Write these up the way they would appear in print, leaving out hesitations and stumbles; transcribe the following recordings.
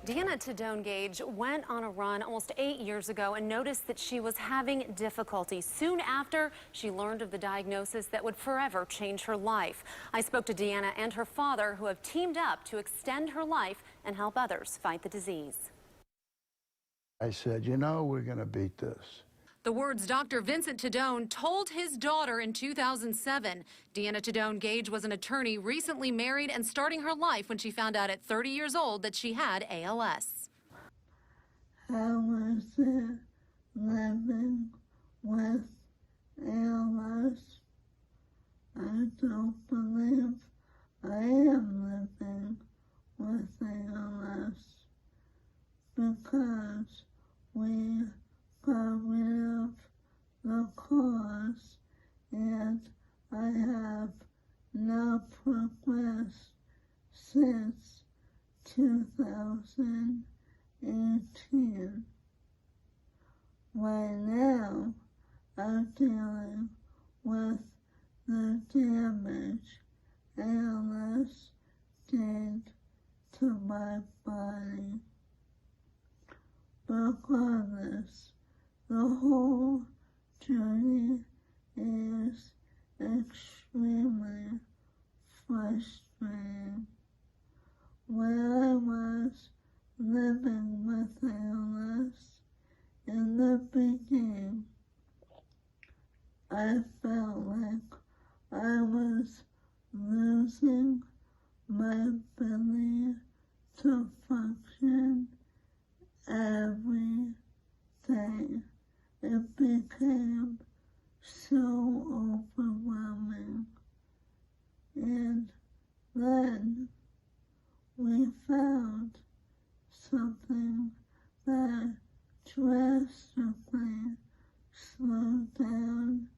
Deanna Tedone Gage went on a run almost 8 years ago and noticed that she was having difficulty. Soon after, she learned of the diagnosis that would forever change her life. I spoke to Deanna and her father, who have teamed up to extend her life and help others fight the disease. I said, you know, we're going to beat this. The words Dr. Vincent Tedone told his daughter in 2007. Deanna Tedone Gage was an attorney, recently married and starting her life when she found out at 30 years old that she had ALS. How was it living with ALS? I don't believe I am living with ALS because we got rid of the cause and I have not progressed since 2018. Right now, I'm dealing with the damage ALS did to my body. Regardless, the whole journey is extremely frustrating. When I was living with ALS, in the beginning, I felt like I was losing my ability to function every day. It became so overwhelming. And then we found something that drastically slowed down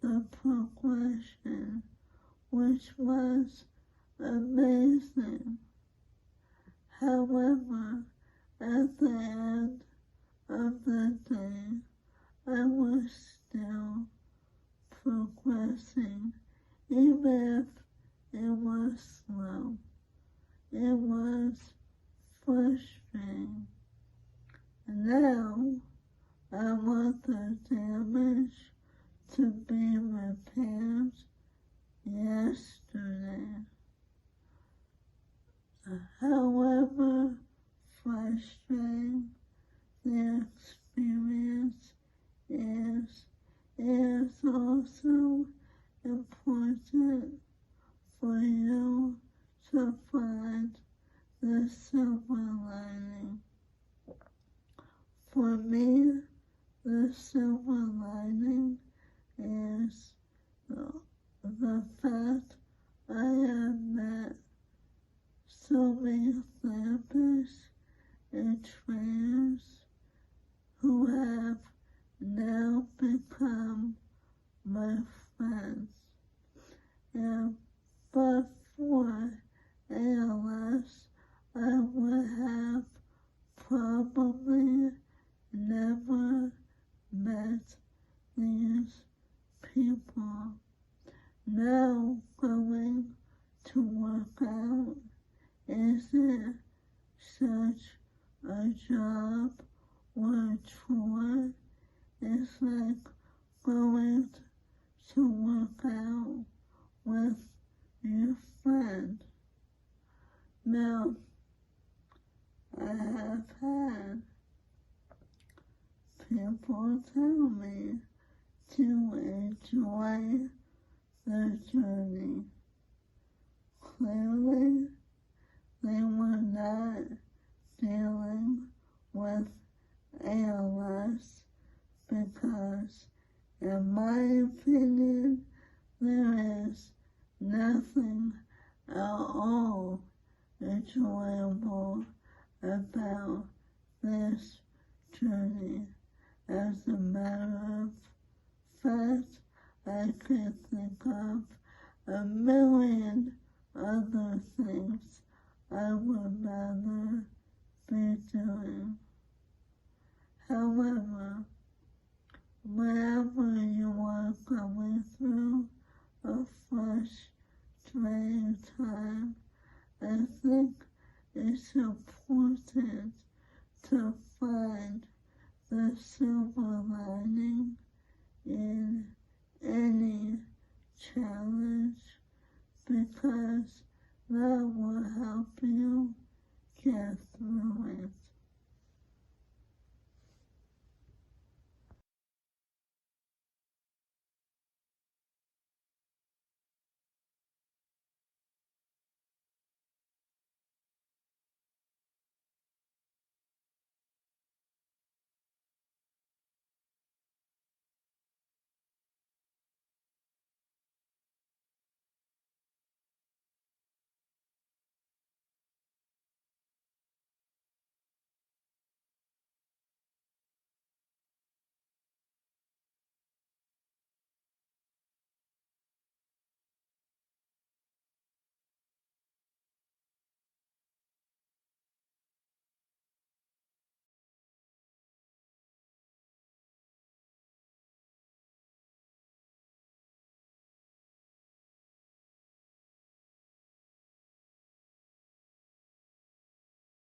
the progression, which was amazing. However, at the end of the day, I was still progressing, even if it was slow. It was frustrating. Now, I want the damage to be repaired yesterday. However frustrating the experience is, it is also important for you to find the silver lining. For me, the silver lining is the fact I have met so many therapists and trainers who have now become my friends. And but for ALS, I would have probably never met these people. Now going to work out isn't such a job or a chore. It's like going to work out with your friend. Now, I have had people tell me to enjoy the journey. Clearly, they were not dealing with ALS because, in my opinion, there is nothing at all enjoyable about this journey. As a matter of fact, I can think of a million other things I would rather be doing. However, whenever you are going through a frustrating time, I think it's important to find the silver lining in any challenge, because that will help you get